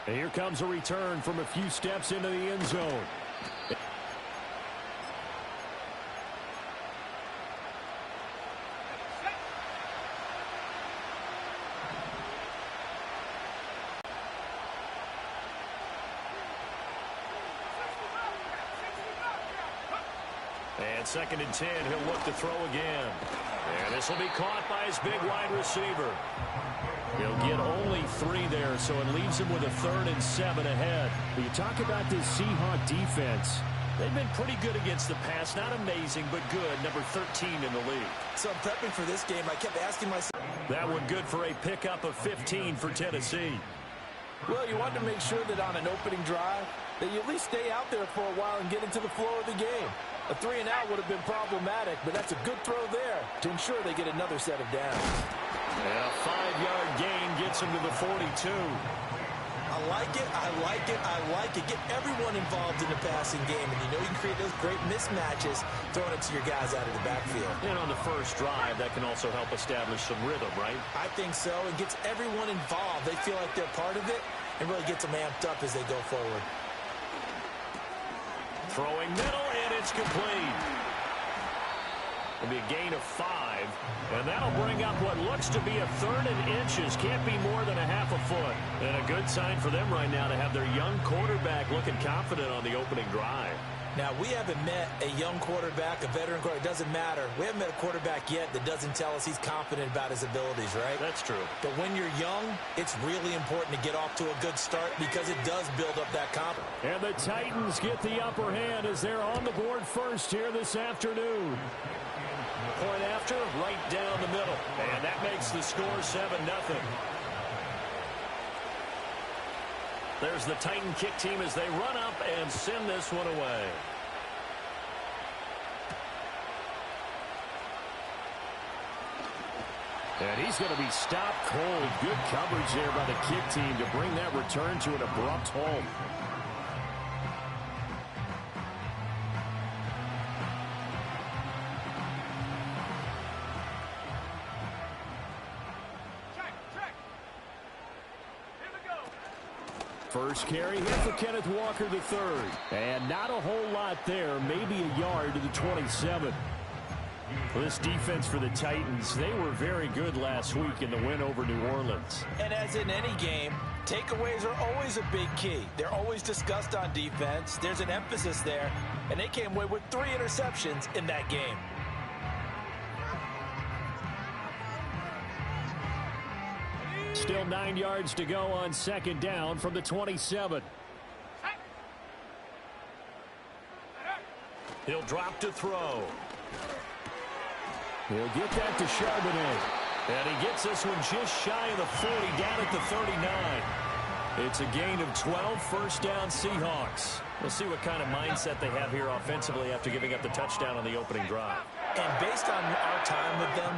And here comes a return from a few steps into the end zone. And 2nd and 10, he'll look to throw again. And this will be caught by his big wide receiver. He'll get only 3 there, so it leaves him with a 3rd and 7 ahead. When you talk about this Seahawk defense, they've been pretty good against the pass. Not amazing, but good. Number 13 in the league. So prepping for this game, I kept asking myself. That one good for a pickup of 15 for Tennessee. Well, you want to make sure that on an opening drive, that you at least stay out there for a while and get into the flow of the game. A 3-and-out would have been problematic, but that's a good throw there to ensure they get another set of downs. And a 5-yard gain gets him to the 42. I like it, I like it, I like it. Get everyone involved in the passing game, and you know you can create those great mismatches throwing it to your guys out of the backfield. And on the first drive, that can also help establish some rhythm, right? I think so. It gets everyone involved. They feel like they're part of it and really gets them amped up as they go forward. Throwing middle, and it's complete. It'll be a gain of 5, and that'll bring up what looks to be a 3rd and inches. Can't be more than a half a foot. And a good sign for them right now to have their young quarterback looking confident on the opening drive. Now, we haven't met a young quarterback, a veteran quarterback. It doesn't matter. We haven't met a quarterback yet that doesn't tell us he's confident about his abilities, right? That's true. But when you're young, it's really important to get off to a good start because it does build up that confidence. And the Titans get the upper hand as they're on the board first here this afternoon. Point after, right down the middle. And that makes the score 7-0. There's the Titan kick team as they run up and send this one away. And he's going to be stopped cold. Good coverage there by the kick team to bring that return to an abrupt halt. First carry here for Kenneth Walker III. And not a whole lot there. Maybe a yard to the 27. Well, this defense for the Titans, they were very good last week in the win over New Orleans. And as in any game, takeaways are always a big key. They're always discussed on defense. There's an emphasis there. And they came away with 3 interceptions in that game. Still 9 yards to go on 2nd down from the 27. He'll drop to throw. He'll get that to Charbonnet. And he gets this one just shy of the 40, down at the 39. It's a gain of 12, first down Seahawks. We'll see what kind of mindset they have here offensively after giving up the touchdown on the opening drive. And based on our time with them,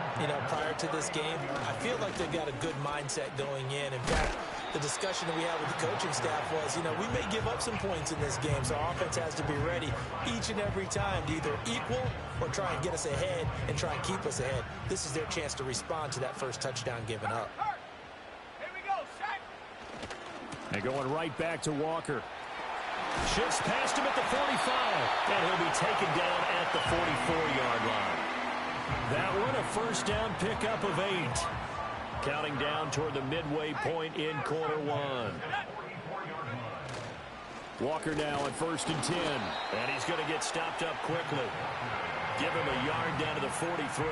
prior to this game, I feel like they've got a good mindset going in. In fact, the discussion that we had with the coaching staff was, we may give up some points in this game, so our offense has to be ready each and every time to either equal or try and get us ahead and try and keep us ahead. This is their chance to respond to that first touchdown given up. And going right back to Walker. Shifts past him at the 45, and he'll be taken down at the 44-yard line. That one, a first down pickup of 8. Counting down toward the midway point in quarter 1. Walker now at 1st and 10. And he's going to get stopped up quickly. Give him a yard down to the 43.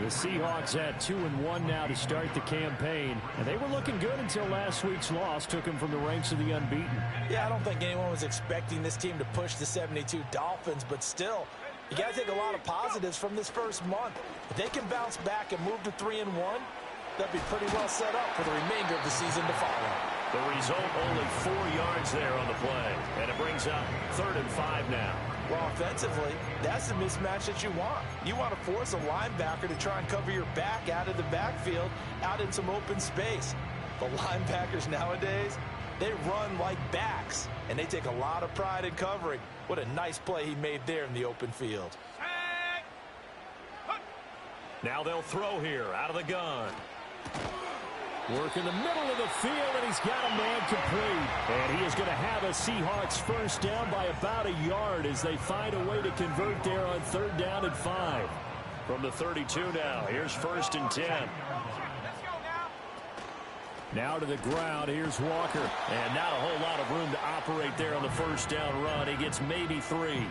The Seahawks had 2-1 now to start the campaign, and they were looking good until last week's loss took them from the ranks of the unbeaten. Yeah, I don't think anyone was expecting this team to push the 72 Dolphins, but still, you got to take a lot of positives from this first month. If they can bounce back and move to 3-1, they'll be pretty well set up for the remainder of the season to follow. The result, only 4 yards there on the play, and it brings up 3rd and 5 now. Well, offensively, that's the mismatch that you want. You want to force a linebacker to try and cover your back out of the backfield, out in some open space. The linebackers nowadays, they run like backs, and they take a lot of pride in covering. What a nice play he made there in the open field. Now they'll throw here out of the gun. Work in the middle of the field, and he's got a man complete. And he is going to have a Seahawks first down by about a yard as they find a way to convert there on 3rd down and 5. From the 32 now, here's 1st and 10. Now to the ground, here's Walker. And not a whole lot of room to operate there on the 1st down run. He gets maybe 3.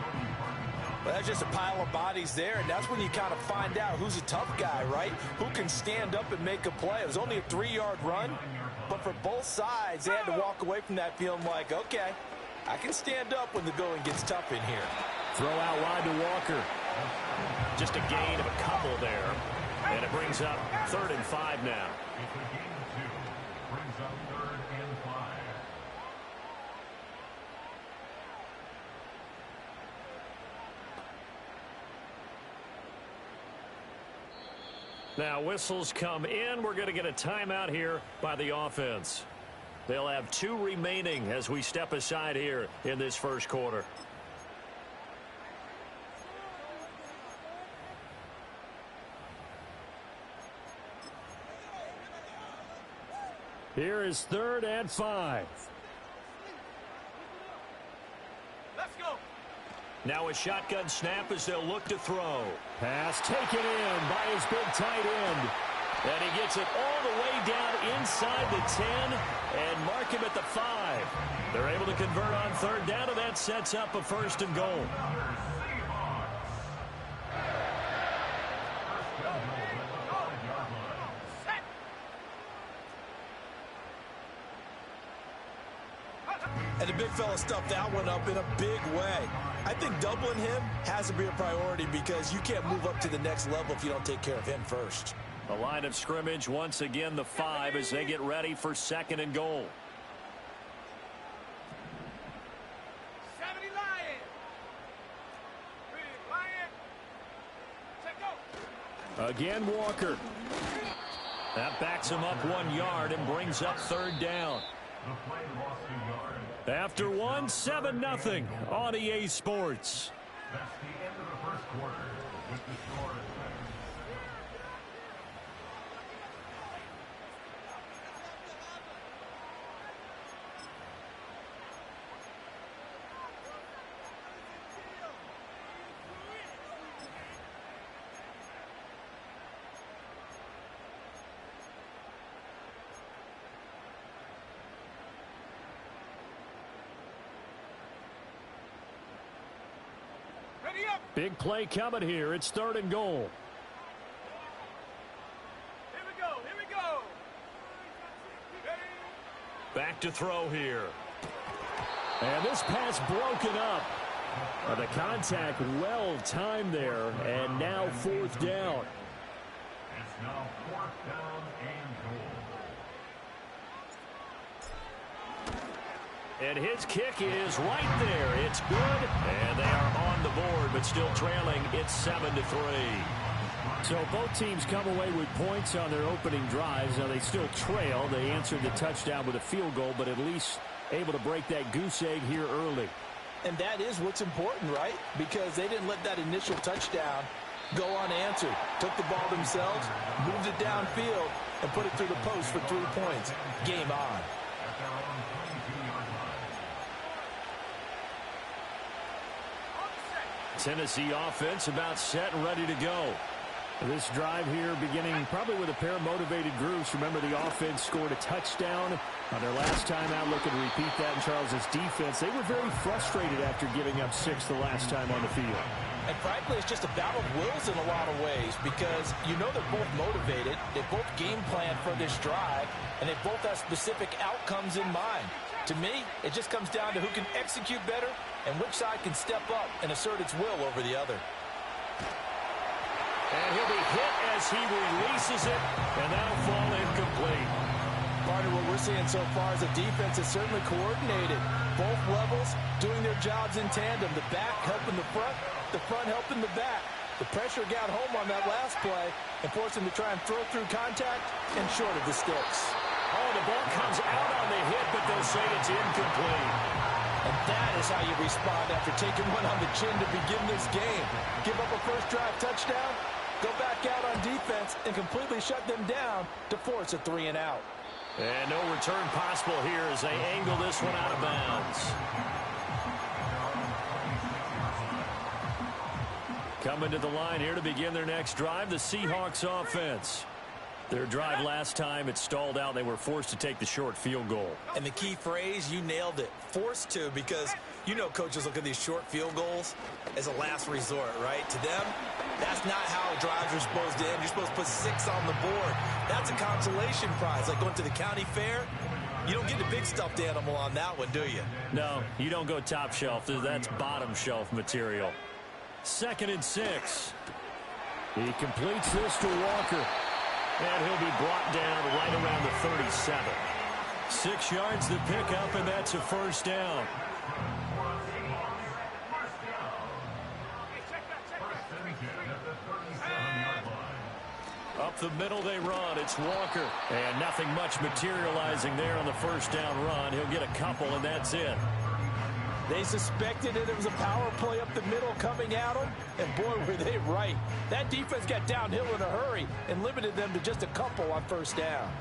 Well, that's just a pile of bodies there, and that's when you kind of find out who's a tough guy, right? Who can stand up and make a play. It was only a 3-yard run, but for both sides, they had to walk away from that feeling like, okay, I can stand up when the going gets tough in here. Throw out wide to Walker. Just a gain of a couple there, and it brings up 3rd and 5 now. Now whistles come in. We're going to get a timeout here by the offense. They'll have 2 remaining as we step aside here in this first quarter. Here is 3rd and 5. Let's go. Now a shotgun snap as they'll look to throw. Pass taken in by his big tight end. And he gets it all the way down inside the 10 and mark him at the 5. They're able to convert on 3rd down, and that sets up a 1st and goal. And the big fella stuffed that one up in a big way. I think doubling him has to be a priority because you can't move up to the next level if you don't take care of him first. The line of scrimmage, once again, the 5 as they get ready for 2nd and goal. 70 Lion. Lion. Take go. Again, Walker. That backs him up 1 yard and brings up 3rd down. After 1, 7-0 on EA Sports. That's the end of the first quarter with the score at 7. Ready up. Big play coming here. It's 3rd and goal. Here we go. Here we go. Ready. Back to throw here. And this pass broken up. The contact well timed there, and now 4th down. It's now 4th down and goal. And his kick is right there. It's good, and they are on the board, but still trailing. It's 7-3. So both teams come away with points on their opening drives. Now they still trail. They answered the touchdown with a field goal, but at least able to break that goose egg here early. And that is what's important, right? Because they didn't let that initial touchdown go unanswered. Took the ball themselves, moved it downfield, and put it through the post for 3 points. Game on. Tennessee offense about set and ready to go. This drive here beginning probably with a pair of motivated groups. Remember, the offense scored a touchdown on their last time out. Looking to repeat that in Charles's defense. They were very frustrated after giving up 6 the last time on the field. And frankly, it's just a battle of wills in a lot of ways because you know they're both motivated. They both game plan for this drive, and they both have specific outcomes in mind. To me, it just comes down to who can execute better and which side can step up and assert its will over the other. And he'll be hit as he releases it, and that'll fall incomplete. Part of what we're seeing so far is the defense is certainly coordinated. Both levels doing their jobs in tandem. The back helping the front helping the back. The pressure got home on that last play and forced him to try and throw through contact and short of the sticks. Oh, the ball comes out on the hit, but they'll say it's incomplete. And that is how you respond after taking one on the chin to begin this game. Give up a first drive touchdown, go back out on defense, and completely shut them down to force a 3 and out. And no return possible here as they angle this one out of bounds. Coming to the line here to begin their next drive, the Seahawks offense. Their drive last time, it stalled out. They were forced to take the short field goal. And the key phrase, you nailed it, forced to, because you know coaches look at these short field goals as a last resort, right? To them, that's not how drives are supposed to end. You're supposed to put 6 on the board. That's a consolation prize. Like going to the county fair, you don't get the big stuffed animal on that one, do you? No, you don't go top shelf. That's bottom shelf material. 2nd and 6. He completes this to Walker. And he'll be brought down right around the 37. 6 yards to pick up, and that's a first down. Up the middle they run. It's Walker. And nothing much materializing there on the first down run. He'll get a couple, and that's it. They suspected it was a power play up the middle coming at them, and boy, were they right. That defense got downhill in a hurry and limited them to just a couple on first down.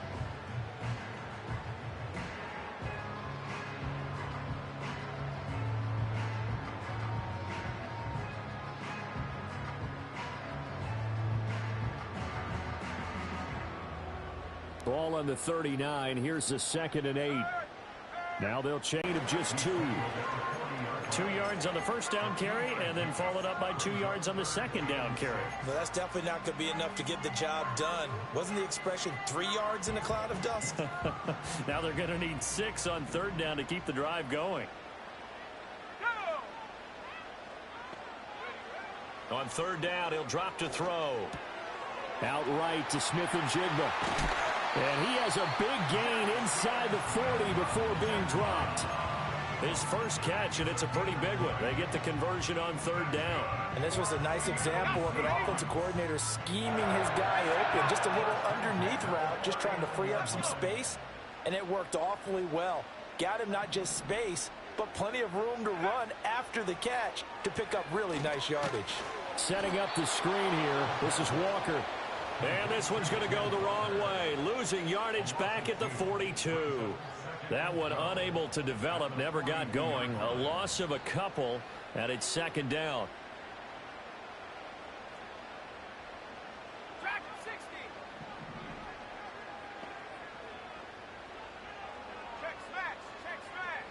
Ball on the 39. Here's the 2nd and 8. Now they'll chain of just 2. 2 yards on the first down carry, and then followed up by 2 yards on the second down carry. But that's definitely not going to be enough to get the job done. Wasn't the expression 3 yards in a cloud of dust? Now they're going to need 6 on 3rd down to keep the drive going. On 3rd down, he'll drop to throw. Outright to Smith-Njigba. And he has a big gain inside the 40 before being dropped. His first catch, and it's a pretty big one. They get the conversion on 3rd down. And this was a nice example of an offensive coordinator scheming his guy open. Just a little underneath route, just trying to free up some space, and it worked awfully well. Got him not just space, but plenty of room to run after the catch to pick up really nice yardage. Setting up the screen here. This is Walker. And this one's going to go the wrong way. Losing yardage back at the 42. That one unable to develop, never got going. A loss of a couple, and it's 2nd down. Track 60. Check smash. Check smash.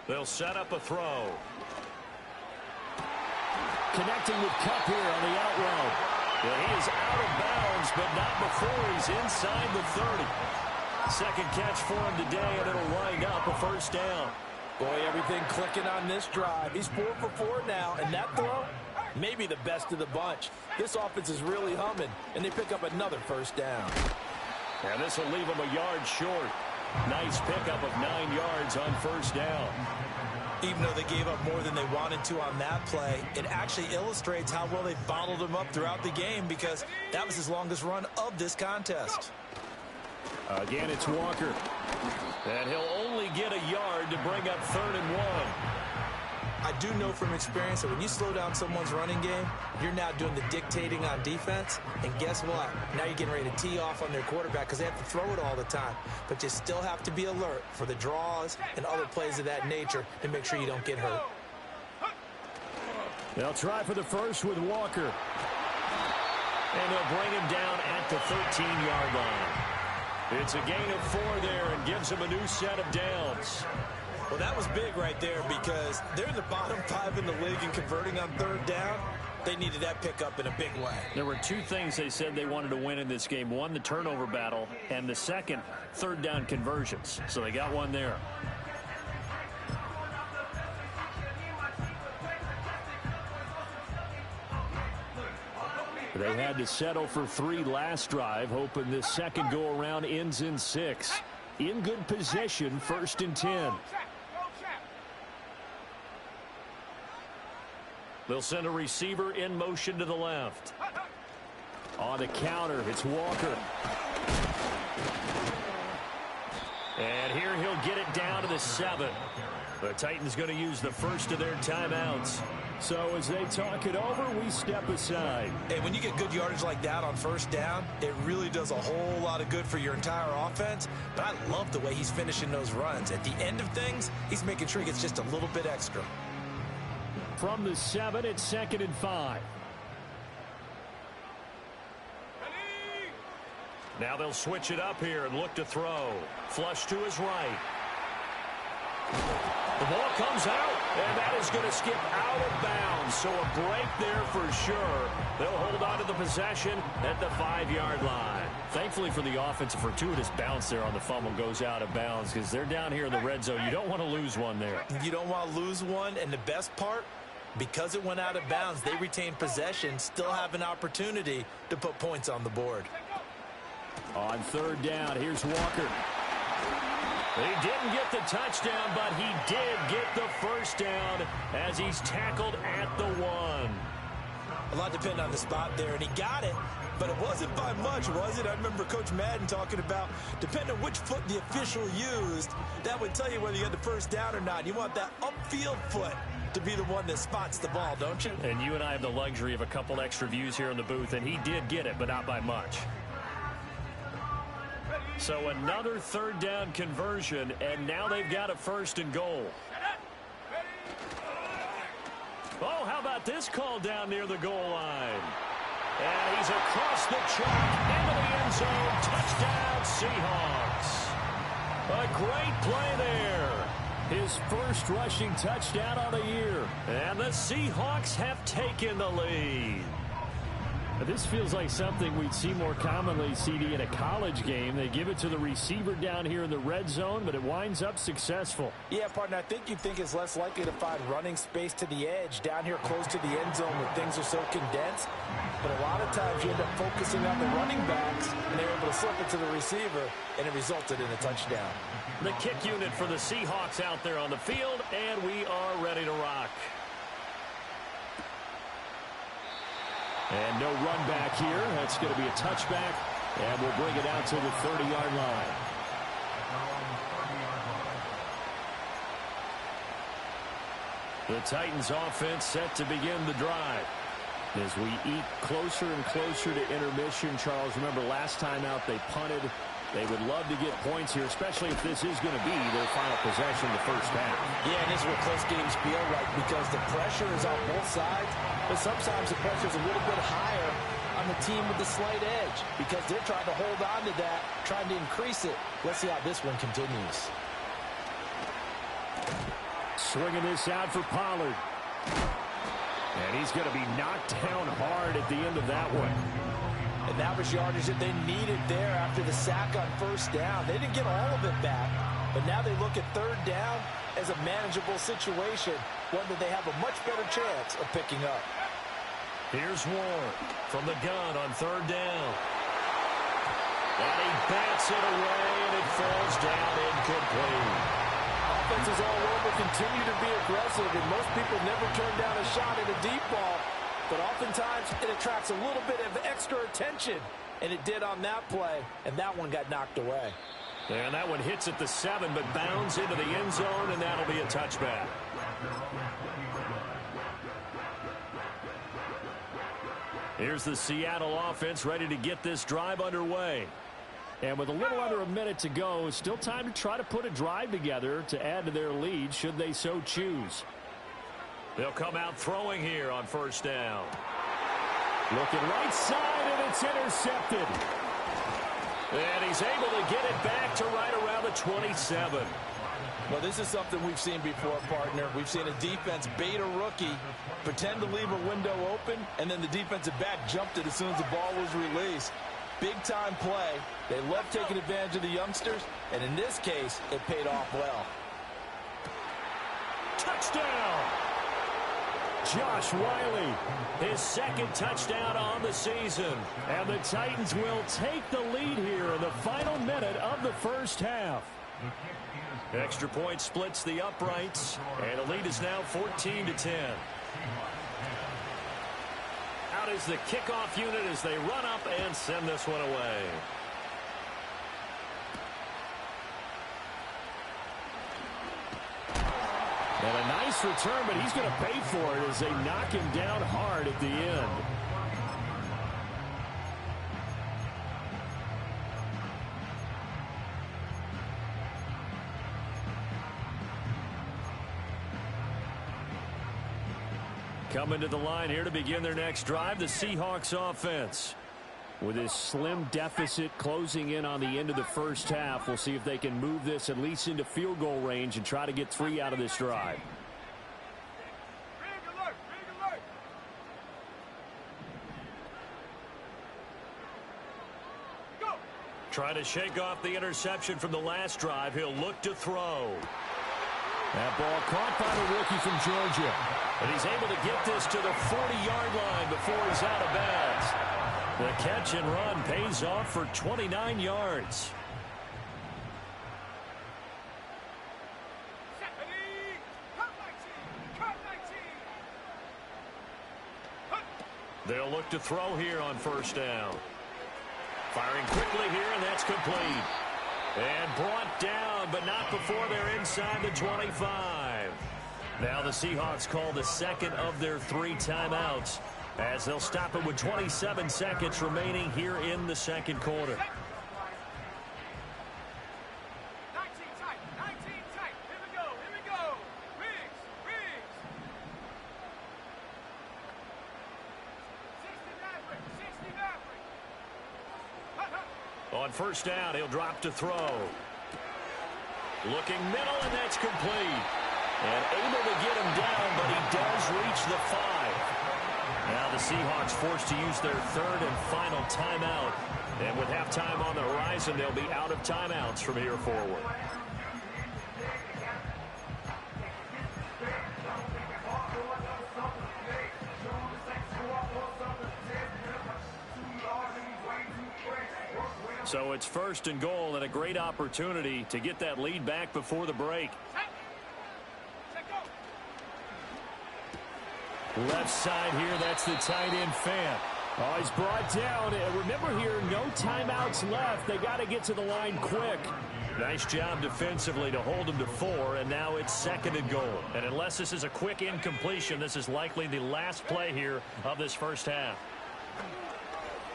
They'll set up a throw. Connecting with Kupp here on the out route. Well, he is out of bounds, but not before he's inside the 30. Second catch for him today, and it'll wind up a first down. Boy, everything clicking on this drive. He's 4 for 4 now, and that throw, maybe the best of the bunch. This offense is really humming, and they pick up another first down. And this will leave him a yard short. Nice pickup of 9 yards on first down. Even though they gave up more than they wanted to on that play, it actually illustrates how well they bottled him up throughout the game, because that was his longest run of this contest. Again, it's Walker. And he'll only get a yard to bring up 3rd and 1. I do know from experience that when you slow down someone's running game, you're now doing the dictating on defense. And guess what? Now you're getting ready to tee off on their quarterback because they have to throw it all the time. But you still have to be alert for the draws and other plays of that nature to make sure you don't get hurt. They'll try for the first with Walker. And they'll bring him down at the 13-yard line. It's a gain of 4 there and gives him a new set of downs. Well, that was big right there because they're in the bottom 5 in the league in converting on 3rd down. They needed that pickup in a big way. There were 2 things they said they wanted to win in this game. One, the turnover battle, and the second, 3rd down conversions. So they got one there. They had to settle for 3 last drive, hoping this second go-around ends in 6. In good position, 1st and 10. They'll send a receiver in motion to the left. On the counter, it's Walker. And here he'll get it down to the 7. The Titans going to use the first of their timeouts. So as they talk it over, we step aside. Hey, when you get good yardage like that on first down, it really does a whole lot of good for your entire offense. But I love the way he's finishing those runs. At the end of things, he's making sure he gets just a little bit extra. From the 7, it's 2nd and 5. Now they'll switch it up here and look to throw. Flush to his right. The ball comes out, and that is going to skip out of bounds. So a break there for sure. They'll hold on to the possession at the 5-yard line. Thankfully for the offense, a fortuitous bounce there on the fumble goes out of bounds because they're down here in the red zone. You don't want to lose one there. You don't want to lose one, and the best part, because it went out of bounds, they retain possession, still have an opportunity to put points on the board. On 3rd down, here's Walker. He didn't get the touchdown, but he did get the first down as he's tackled at the 1. A lot depended on the spot there, and he got it, but it wasn't by much, was it? I remember Coach Madden talking about, depending on which foot the official used, that would tell you whether you had the first down or not. You want that upfield foot to be the one that spots the ball, don't you? And you and I have the luxury of a couple extra views here in the booth, and he did get it, but not by much. So another 3rd down conversion, and now they've got a 1st and goal. Oh, how about this call down near the goal line? And he's across the chalk into the end zone. Touchdown, Seahawks. A great play there. His first rushing touchdown of the year. And the Seahawks have taken the lead. This feels like something we'd see more commonly, CD, in a college game. They give it to the receiver down here in the red zone, but it winds up successful. Yeah, partner, I think you'd think it's less likely to find running space to the edge down here close to the end zone where things are so condensed. But a lot of times you end up focusing on the running backs, and they're able to slip it to the receiver, and it resulted in a touchdown. The kick unit for the Seahawks out there on the field, and we are ready to rock. And no run back here. That's going to be a touchback, and we'll bring it out to the 30-yard line. The Titans offense set to begin the drive. As we eat closer and closer to intermission, Charles, remember last time out they punted. They would love to get points here, especially if this is going to be their final possession the first half. Yeah, and this is what close games feel like because the pressure is on both sides, but sometimes the pressure is a little bit higher on the team with the slight edge because they're trying to hold on to that, trying to increase it. Let's see how this one continues. Swinging this out for Pollard. And he's going to be knocked down hard at the end of that one. And that was yardage that they needed there after the sack on first down. They didn't get all of it back, but now they look at 3rd down as a manageable situation, one that they have a much better chance of picking up. Here's Warren from the gun on 3rd down. And he bats it away, and it falls down incomplete. Offenses all over continue to be aggressive, and most people never turn down a shot at a deep ball. But oftentimes, it attracts a little bit of extra attention. And it did on that play, and that one got knocked away. And that one hits at the 7, but bounds into the end zone, and that'll be a touchback. Here's the Seattle offense ready to get this drive underway. And with a little under a minute to go, still time to try to put a drive together to add to their lead should they so choose. They'll come out throwing here on 1st down. Looking right side, and it's intercepted. And he's able to get it back to right around the 27. Well, this is something we've seen before, partner. We've seen a defense bait a rookie, pretend to leave a window open, and then the defensive back jumped it as soon as the ball was released. Big-time play. They love taking advantage of the youngsters, and in this case, it paid off well. Touchdown! Josh Wiley, his 2nd touchdown on the season. And the Titans will take the lead here in the final minute of the first half. Extra point splits the uprights, and the lead is now 14-10. Out is the kickoff unit as they run up and send this one away. And a nice return, but he's going to pay for it as they knock him down hard at the end. Coming to the line here to begin their next drive, the Seahawks offense. With this slim deficit closing in on the end of the first half, we'll see if they can move this at least into field goal range and try to get 3 out of this drive. Big alert! Big alert! Go! Trying to shake off the interception from the last drive. He'll look to throw. That ball caught by the rookie from Georgia. And he's able to get this to the 40-yard line before he's out of bounds. The catch and run pays off for 29 yards. They'll look to throw here on first down. Firing quickly here, and that's complete. And brought down, but not before they're inside the 25. Now the Seahawks call the second of their 3 timeouts, as they'll stop it with 27 seconds remaining here in the second quarter. 19 tight, 19 tight. Here we go, here we go. Riggs, Riggs. 60 Maverick. On first down, he'll drop to throw. Looking middle, and that's complete. And able to get him down, but he does reach the 5. Now the Seahawks forced to use their 3rd and final timeout. And with halftime on the horizon, they'll be out of timeouts from here forward. So it's 1st and goal, and a great opportunity to get that lead back before the break. Left side here, that's the tight end Fant. Oh, he's brought down. And remember here, no timeouts left. They got to get to the line quick. Nice job defensively to hold him to 4, and now it's 2nd and goal. And unless this is a quick incompletion, this is likely the last play here of this first half.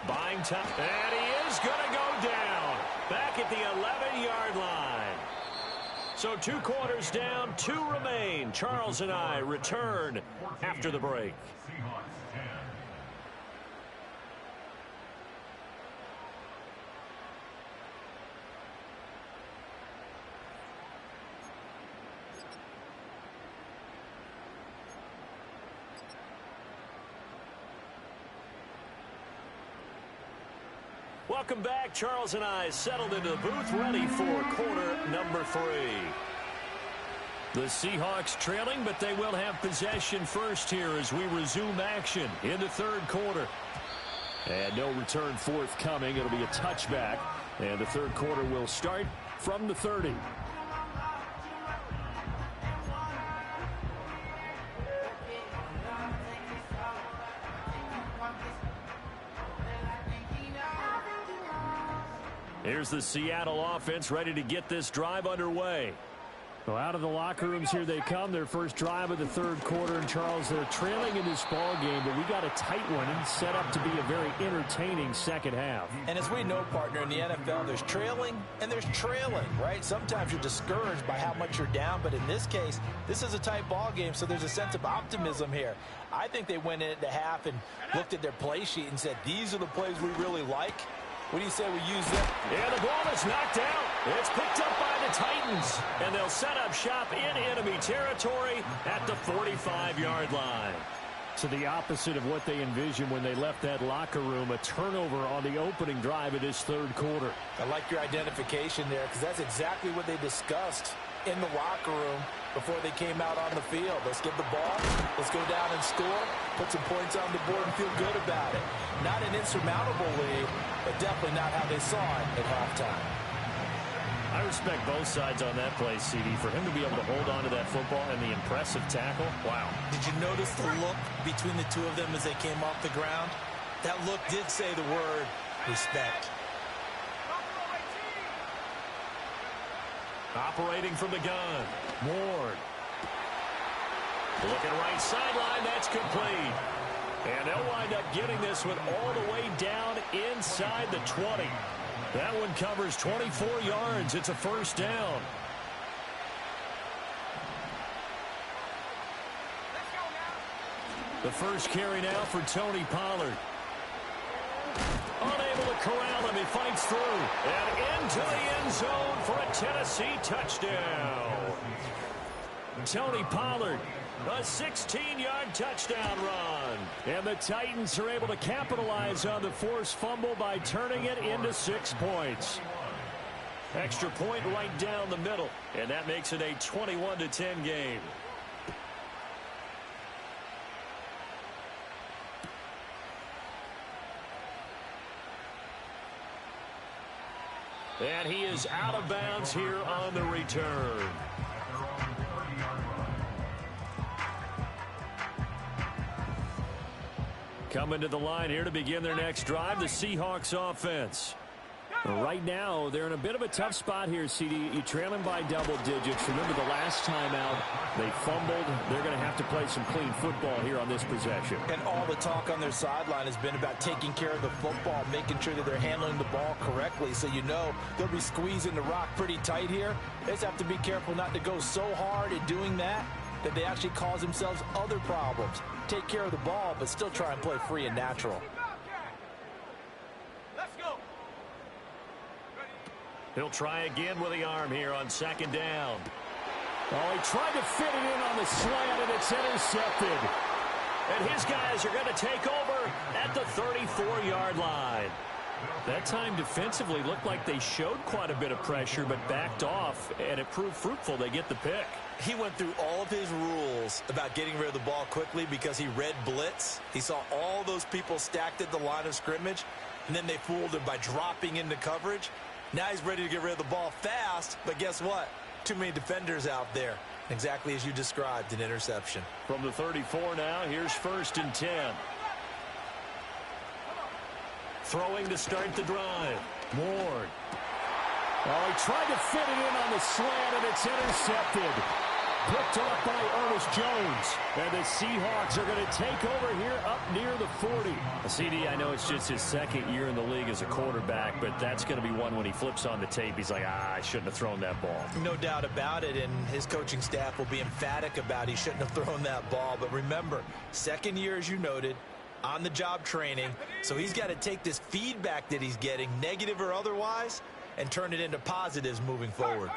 Buying time, and he is going to go down back at the 11-yard line. So 2 quarters down, 2 remain. Charles and I return after the break. Welcome back. Charles and I settled into the booth, ready for quarter number 3. The Seahawks trailing, but they will have possession first here as we resume action in the 3rd quarter. And no return forthcoming. It'll be a touchback. And the 3rd quarter will start from the 30. Here's the Seattle offense ready to get this drive underway. Well, out of the locker rooms here they come. Their first drive of the 3rd quarter. And Charles, they're trailing in this ball game, but we got a tight one and set up to be a very entertaining second half. And as we know, partner, in the NFL, there's trailing and there's trailing, right? Sometimes you're discouraged by how much you're down, but in this case, this is a tight ball game, so there's a sense of optimism here. I think they went into half and looked at their play sheet and said, these are the plays we really like. What do you say we use them? Yeah, the ball is knocked out. It's picked up by the Titans, and they'll set up shop in enemy territory at the 45-yard line. So the opposite of what they envisioned when they left that locker room, a turnover on the opening drive of this 3rd quarter. I like your identification there, because that's exactly what they discussed in the locker room before they came out on the field. Let's get the ball, let's go down and score, put some points on the board and feel good about it. Not an insurmountable lead, but definitely not how they saw it at halftime. I respect both sides on that play, CD. For him to be able to hold on to that football and the impressive tackle, wow. Did you notice the look between the 2 of them as they came off the ground? That look did say the word respect. Operating from the gun, Ward. Looking right sideline, that's complete. And they'll wind up getting this one all the way down inside the 20. That one covers 24 yards. It's a first down. The first carry now for Tony Pollard. Unable to corral him. He fights through. And into the end zone for a Tennessee touchdown. Tony Pollard, a 16-yard touchdown run. And the Titans are able to capitalize on the forced fumble by turning it into 6 points. Extra point right down the middle. And that makes it a 21-10 game. And he is out of bounds here on the return. Coming to the line here to begin their next drive, the Seahawks offense. Right now, they're in a bit of a tough spot here, CD. You trail them by double digits. Remember the last time out, they fumbled. They're going to have to play some clean football here on this possession. And all the talk on their sideline has been about taking care of the football, making sure that they're handling the ball correctly. So you know they'll be squeezing the rock pretty tight here. They just have to be careful not to go so hard at doing that they actually cause themselves other problems. Take care of the ball, but still try and play free and natural. He'll try again with the arm here on second down. Oh, he tried to fit it in on the slant, and it's intercepted. And his guys are going to take over at the 34-yard line. That time defensively looked like they showed quite a bit of pressure, but backed off, and it proved fruitful. They get the pick. He went through all of his rules about getting rid of the ball quickly because he read blitz. He saw all those people stacked at the line of scrimmage, and then they fooled him by dropping into coverage. Now he's ready to get rid of the ball fast, but guess what? Too many defenders out there. Exactly as you described, an interception. From the 34 now, here's 1st and 10. Throwing to start the drive. Ward. Oh, he tried to fit it in on the slant, and it's intercepted. Picked off by Ernest Jones. And the Seahawks are going to take over here up near the 40. CD, I know it's just his second year in the league as a quarterback, but that's going to be one when he flips on the tape. He's like, I shouldn't have thrown that ball. No doubt about it, and his coaching staff will be emphatic about he shouldn't have thrown that ball. But remember, second year, as you noted, on-the-job training. So he's got to take this feedback that he's getting, negative or otherwise, and turn it into positives moving forward.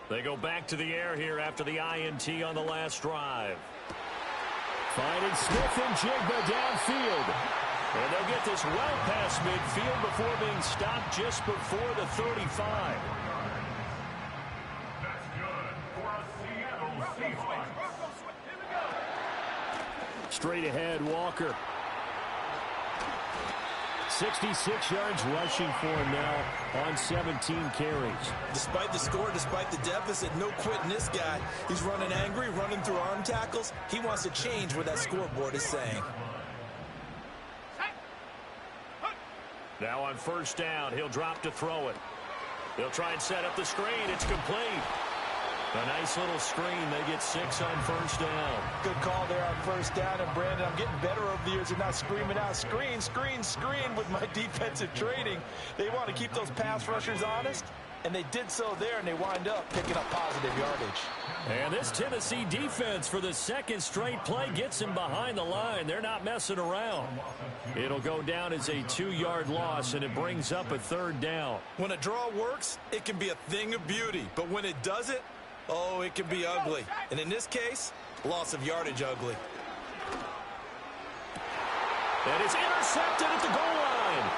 They go back to the air here after the INT on the last drive. Finding Smith and Jigba downfield. And they'll get this well past midfield before being stopped just before the 35. That's good for a Seattle Seahawks. Straight ahead, Walker. 66 yards rushing for him now on 17 carries. Despite the score, despite the deficit, no quitting this guy. He's running angry, running through arm tackles. He wants to change what that scoreboard is saying. Now on 1st down, he'll drop to throw it. He'll try and set up the screen. It's complete. A nice little screen. They get 6 on 1st down. Good call there on 1st down. And, Brandon, I'm getting better over the years and not screaming out, screen, screen, screen with my defensive training. They want to keep those pass rushers honest, and they did so there, and they wind up picking up positive yardage. And this Tennessee defense for the second straight play gets him behind the line. They're not messing around. It'll go down as a 2-yard loss, and it brings up a 3rd down. When a draw works, it can be a thing of beauty. But when it doesn't, oh, it can be ugly. And in this case, loss of yardage ugly. And it's intercepted at the goal line.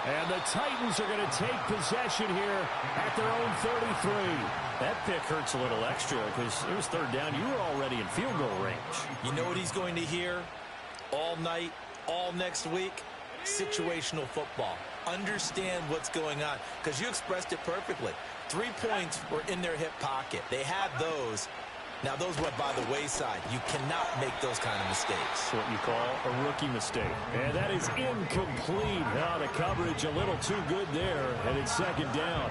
And the Titans are going to take possession here at their own 33. That pick hurts a little extra because it was 3rd down. You were already in field goal range. You know what he's going to hear all night, all next week? Situational football. Understand what's going on, because you expressed it perfectly. 3 points were in their hip pocket. They had those. Now, those went by the wayside. You cannot make those kind of mistakes. What you call a rookie mistake. And that is incomplete. Now the coverage a little too good there, and it's second down.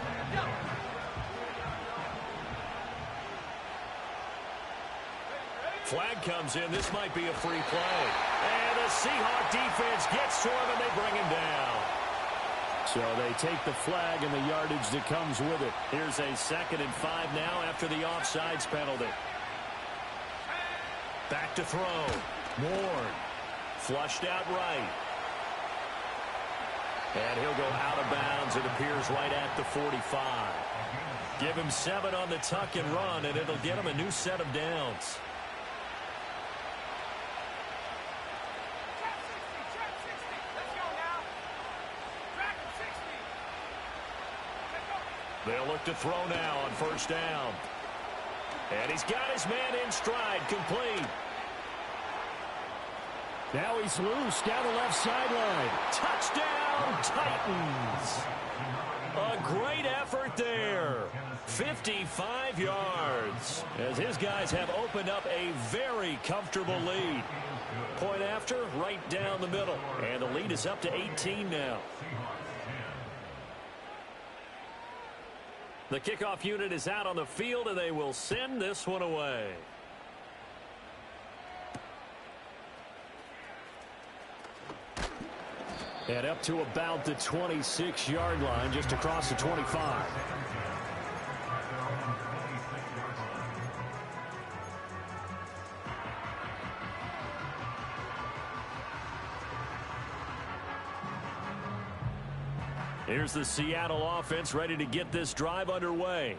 Flag comes in. This might be a free play. And the Seahawk defense gets to him, and they bring him down. So they take the flag and the yardage that comes with it. Here's a 2nd and 5 now after the offsides penalty. Back to throw. Ward. Flushed out right. And he'll go out of bounds, it appears, right at the 45. Give him 7 on the tuck and run, and it'll get him a new set of downs. They'll look to throw now on 1st down. And he's got his man in stride, complete. Now he's loose down the left sideline. Touchdown, Titans. A great effort there. 55 yards. As his guys have opened up a very comfortable lead. Point after, right down the middle. And the lead is up to 18 now. The kickoff unit is out on the field, and they will send this one away. And up to about the 26-yard line, just across the 25. Here's the Seattle offense ready to get this drive underway.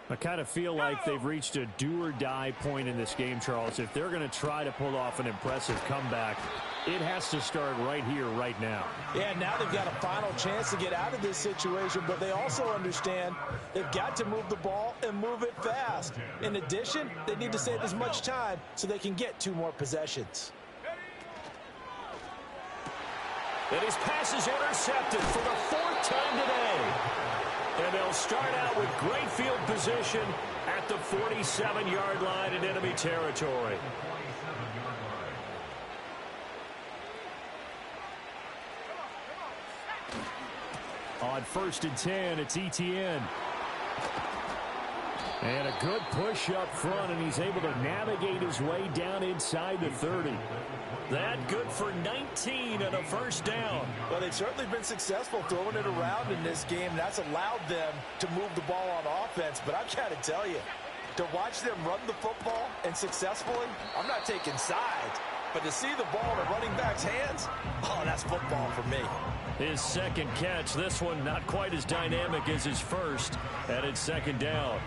I kind of feel like they've reached a do-or-die point in this game, Charles. If they're going to try to pull off an impressive comeback, it has to start right here, right now. Yeah, now they've got a final chance to get out of this situation, but they also understand they've got to move the ball and move it fast. In addition, they need to save as much time so they can get 2 more possessions. And his pass is intercepted for the 4th time today. And they'll start out with great field position at the 47-yard line in enemy territory. On 1st and 10, it's Etienne. And a good push up front, and he's able to navigate his way down inside the 30. That good for 19 and a 1st down. Well, they've certainly been successful throwing it around in this game. That's allowed them to move the ball on offense. But I've got to tell you, to watch them run the football and successfully, I'm not taking sides. But to see the ball in a running back's hands, oh, that's football for me. His 2nd catch, this one not quite as dynamic as his first, and it's 2nd down.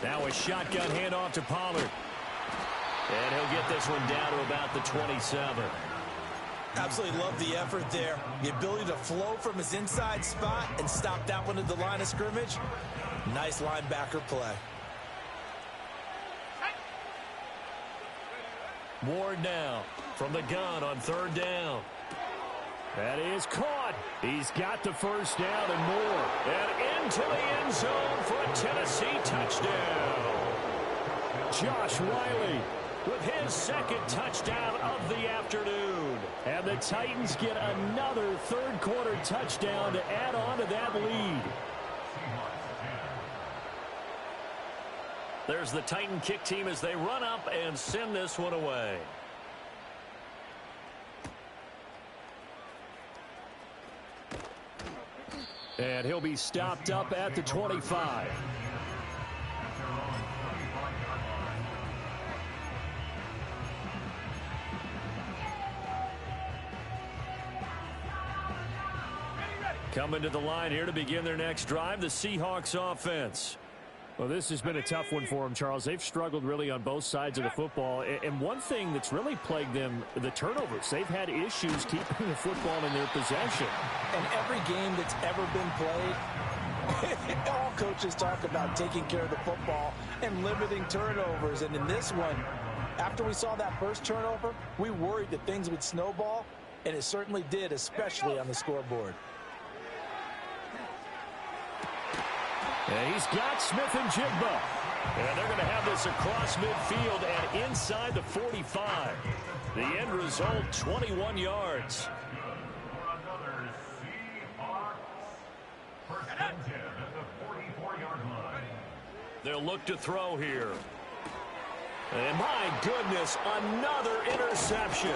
Now a shotgun handoff to Pollard. And he'll get this one down to about the 27. Absolutely love the effort there. The ability to flow from his inside spot and stop that one at the line of scrimmage. Nice linebacker play. Ward now from the gun on 3rd down. That is caught. He's got the 1st down and more. And into the end zone for a Tennessee touchdown. Josh Riley with his 2nd touchdown of the afternoon. And the Titans get another 3rd quarter touchdown to add on to that lead. There's the Titan kick team as they run up and send this one away. And he'll be stopped up at the 25. Coming to the line here to begin their next drive, the Seahawks offense. Well, this has been a tough one for them, Charles. They've struggled really on both sides of the football. And one thing that's really plagued them, the turnovers. They've had issues keeping the football in their possession. And every game that's ever been played, all coaches talk about taking care of the football and limiting turnovers. And in this one, after we saw that first turnover, we worried that things would snowball, and it certainly did, especially on the scoreboard. And he's got Smith and Jigba. And they're going to have this across midfield and inside the 45. The end result, 21 yards. For another Seahawks. First and 10 at the 44-yard line. They'll look to throw here. And my goodness, another interception.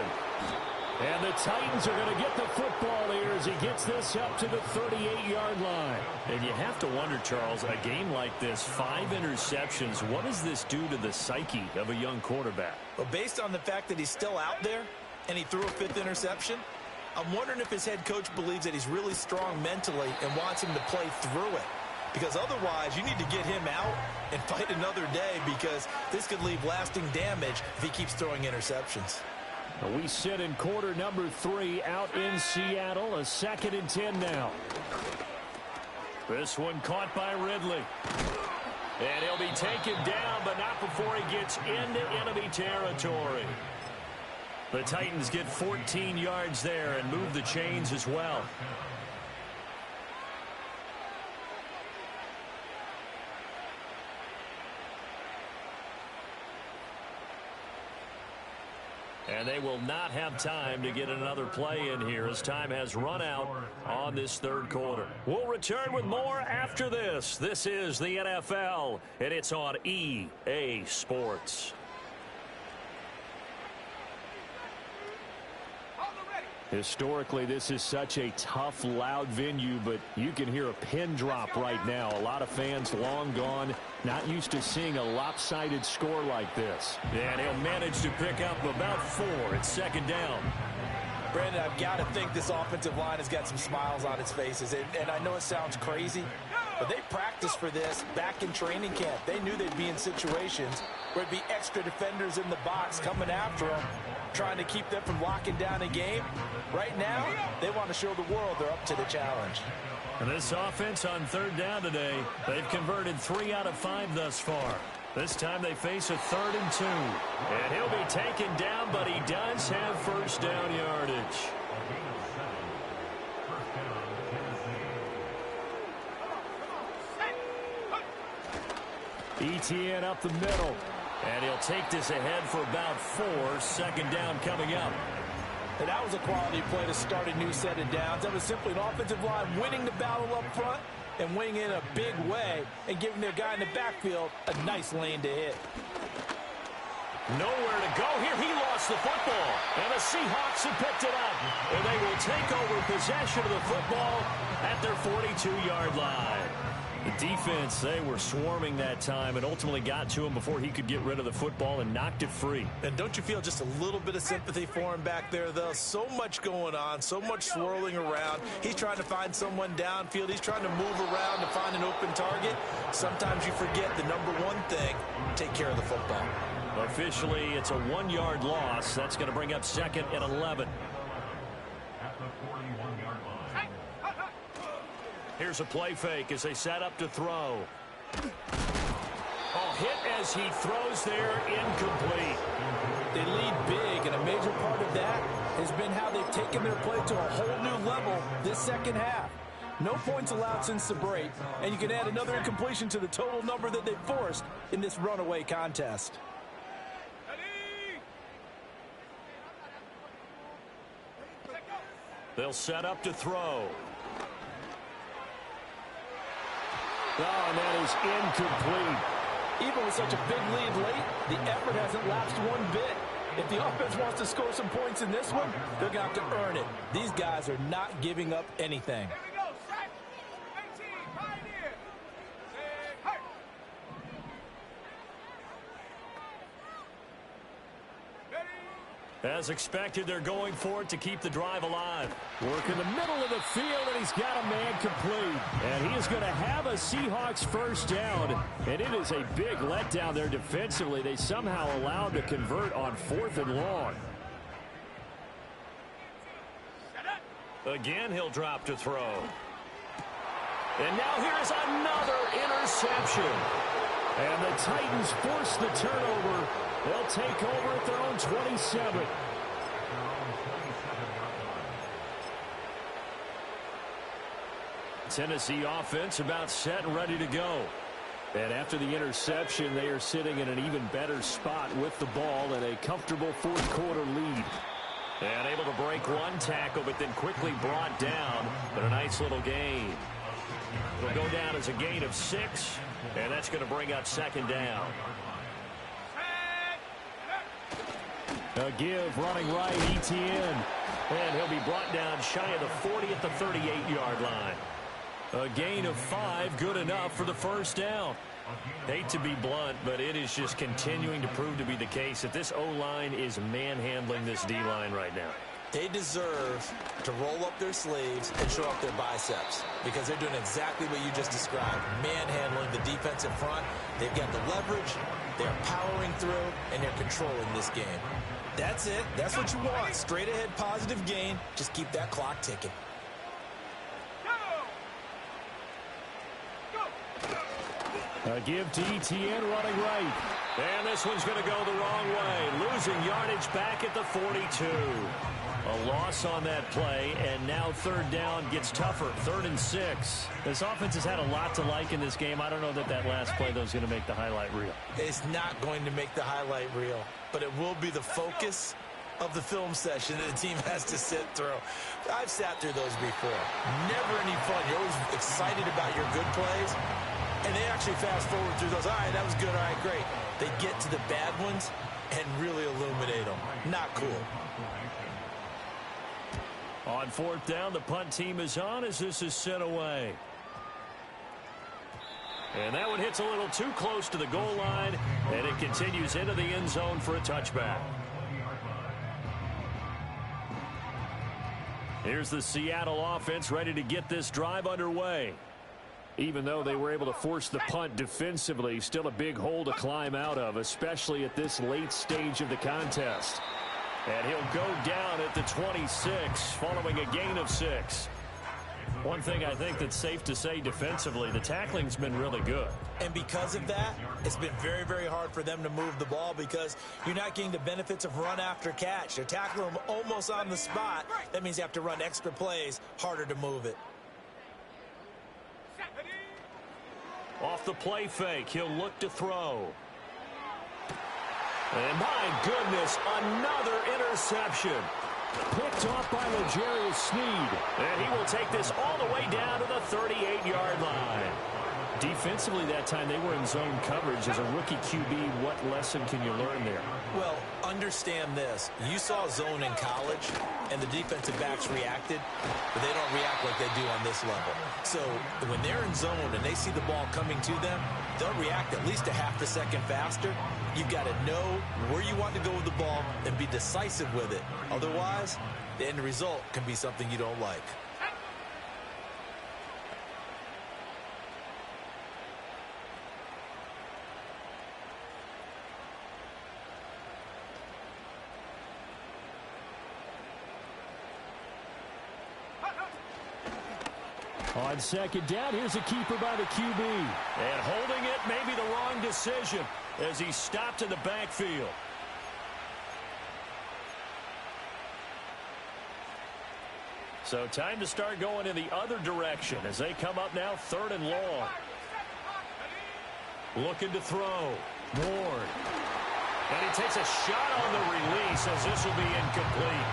And the Titans are going to get the football here as he gets this up to the 38-yard line. And you have to wonder, Charles, a game like this, 5 interceptions, what does this do to the psyche of a young quarterback? Well, based on the fact that he's still out there and he threw a 5th interception, I'm wondering if his head coach believes that he's really strong mentally and wants him to play through it. Because otherwise, you need to get him out and fight another day, because this could leave lasting damage if he keeps throwing interceptions. We sit in quarter number 3 out in Seattle. A 2nd and 10 now. This one caught by Ridley. And he'll be taken down, but not before he gets into enemy territory. The Titans get 14 yards there and move the chains as well. And they will not have time to get another play in here as time has run out on this 3rd quarter. We'll return with more after this. This is the NFL, and it's on EA Sports. Historically, this is such a tough, loud venue, but you can hear a pin drop right now. A lot of fans long gone, not used to seeing a lopsided score like this. And he'll manage to pick up about 4 at 2nd down. Brandon, I've got to think this offensive line has got some smiles on its faces. And I know it sounds crazy, but they practiced for this back in training camp. They knew they'd be in situations where it'd be extra defenders in the box coming after them, trying to keep them from locking down a game. Right now, they want to show the world they're up to the challenge. And this offense on 3rd down today, they've converted 3 out of 5 thus far. This time they face a 3rd and 2. And he'll be taken down, but he does have 1st down yardage. ETN up the middle. And he'll take this ahead for about 4. 2nd down coming up. And that was a quality play to start a new set of downs. That was simply an offensive line winning the battle up front and winning in a big way and giving their guy in the backfield a nice lane to hit. Nowhere to go here. He lost the football. And the Seahawks have picked it up. And they will take over possession of the football at their 42-yard line. The defense, they were swarming that time and ultimately got to him before he could get rid of the football and knocked it free. And don't you feel just a little bit of sympathy for him back there, though? So much going on, so much swirling around. He's trying to find someone downfield. He's trying to move around to find an open target. Sometimes you forget the number one thing, take care of the football. Officially, it's a 1-yard loss. That's going to bring up 2nd and 11. At the 41-yard line. Here's a play fake as they set up to throw. Oh, hit as he throws there, incomplete. They lead big, and a major part of that has been how they've taken their play to a whole new level this second half. No points allowed since the break, and you can add another incompletion to the total number that they've forced in this runaway contest. They'll set up to throw. Oh, and that is incomplete. Even with such a big lead late, the effort hasn't lapsed one bit. If the offense wants to score some points in this one, they're going to have to earn it. These guys are not giving up anything. Here we go, set. 18, Pioneer. Hey. Ready? As expected, they're going for it to keep the drive alive. Work in the middle of the field, and he's got a man complete. And he is going to have a Seahawks 1st down. And it is a big letdown there defensively. They somehow allowed to convert on 4th and long. Again, he'll drop to throw. And now here is another interception. And the Titans force the turnover. They'll take over at their own 27. Tennessee offense about set and ready to go. And after the interception, they are sitting in an even better spot with the ball and a comfortable fourth-quarter lead. And able to break one tackle, but then quickly brought down. But a nice little gain. It'll go down as a gain of 6, and that's going to bring up second down. A give running right, Etienne. And he'll be brought down shy of the 40 at the 38-yard line. A gain of 5, good enough for the first down. Hate to be blunt, but it is just continuing to prove to be the case that this O-line is manhandling this D-line right now. They deserve to roll up their sleeves and show off their biceps because they're doing exactly what you just described, manhandling the defensive front. They've got the leverage, they're powering through, and they're controlling this game. That's it. That's what you want. Straight ahead positive gain. Just keep that clock ticking. A give to Etienne running right. And this one's going to go the wrong way. Losing yardage back at the 42. A loss on that play, and now third down gets tougher. 3rd and 6. This offense has had a lot to like in this game. I don't know that last play, though, is going to make the highlight reel. It's not going to make the highlight reel, but it will be the focus of the film session that the team has to sit through. I've sat through those before. Never any fun. You're always excited about your good plays, and they actually fast forward through those. All right, that was good. All right, great. They get to the bad ones and really illuminate them. Not cool. On 4th down, the punt team is on as this is sent away. And that one hits a little too close to the goal line, and it continues into the end zone for a touchback. Here's the Seattle offense ready to get this drive underway. Even though they were able to force the punt defensively, still a big hole to climb out of, especially at this late stage of the contest. And he'll go down at the 26 following a gain of 6. One thing I think that's safe to say defensively, the tackling's been really good. And because of that, it's been very, very hard for them to move the ball because you're not getting the benefits of run after catch. They're tackling them almost on the spot. That means you have to run extra plays, harder to move it. Off the play fake, he'll look to throw. And my goodness, another interception. Picked off by L'Jarius Sneed. And he will take this all the way down to the 38-yard line. Defensively that time, they were in zone coverage. As a rookie QB, what lesson can you learn there? Well, understand this. You saw zone in college, and the defensive backs reacted, but they don't react like they do on this level. So when they're in zone and they see the ball coming to them, they'll react at least a half a second faster. You've got to know where you want to go with the ball and be decisive with it. Otherwise, the end result can be something you don't like. On 2nd down, here's a keeper by the QB. And holding it may be the wrong decision as he stopped in the backfield. So time to start going in the other direction as they come up now 3rd and long. Looking to throw. Ward. And he takes a shot on the release as this will be incomplete.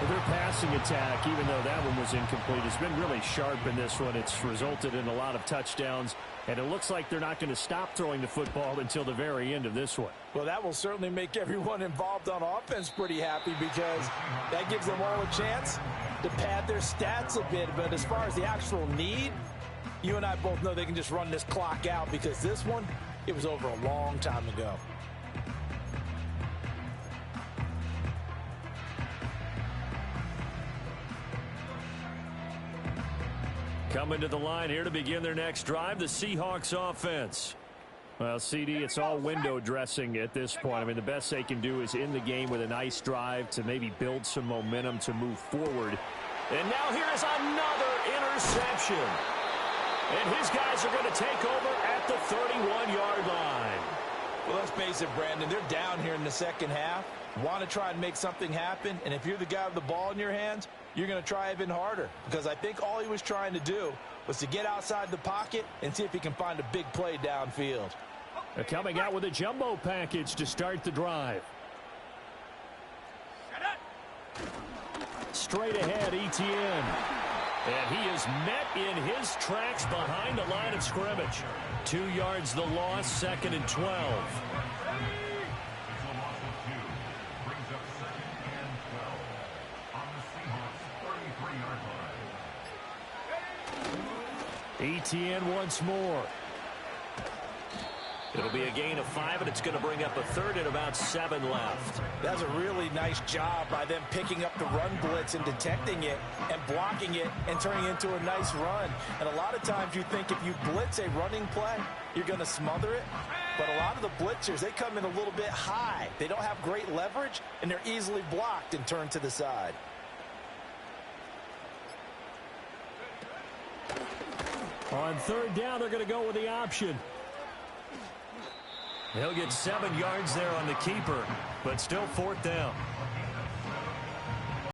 Their passing attack, even though that one was incomplete, has been really sharp in this one. It's resulted in a lot of touchdowns, and it looks like they're not going to stop throwing the football until the very end of this one. Well, that will certainly make everyone involved on offense pretty happy because that gives them all a chance to pad their stats a bit. But as far as the actual need, you and I both know they can just run this clock out because this one, it was over a long time ago. Coming to the line here to begin their next drive, the Seahawks offense. Well, CD, it's all window dressing at this point. I mean, the best they can do is end the game with a nice drive to maybe build some momentum to move forward. And now here is another interception. And his guys are going to take over at the 31-yard line. Well, let's face it, Brandon. They're down here in the second half. Want to try and make something happen. And if you're the guy with the ball in your hands, you're going to try even harder, because I think all he was trying to do was to get outside the pocket and see if he can find a big play downfield. They're coming out with a jumbo package to start the drive. Straight ahead, Etienne. And he is met in his tracks behind the line of scrimmage. 2 yards the loss, 2nd and 12. Etienne once more. It'll be a gain of 5, and it's going to bring up a 3rd and about 7 left. That's a really nice job by them picking up the run blitz and detecting it and blocking it and turning it into a nice run. And a lot of times you think if you blitz a running play, you're going to smother it. But a lot of the blitzers, they come in a little bit high. They don't have great leverage, and they're easily blocked and turned to the side. On 3rd down, they're going to go with the option. He'll get 7 yards there on the keeper, but still 4th down.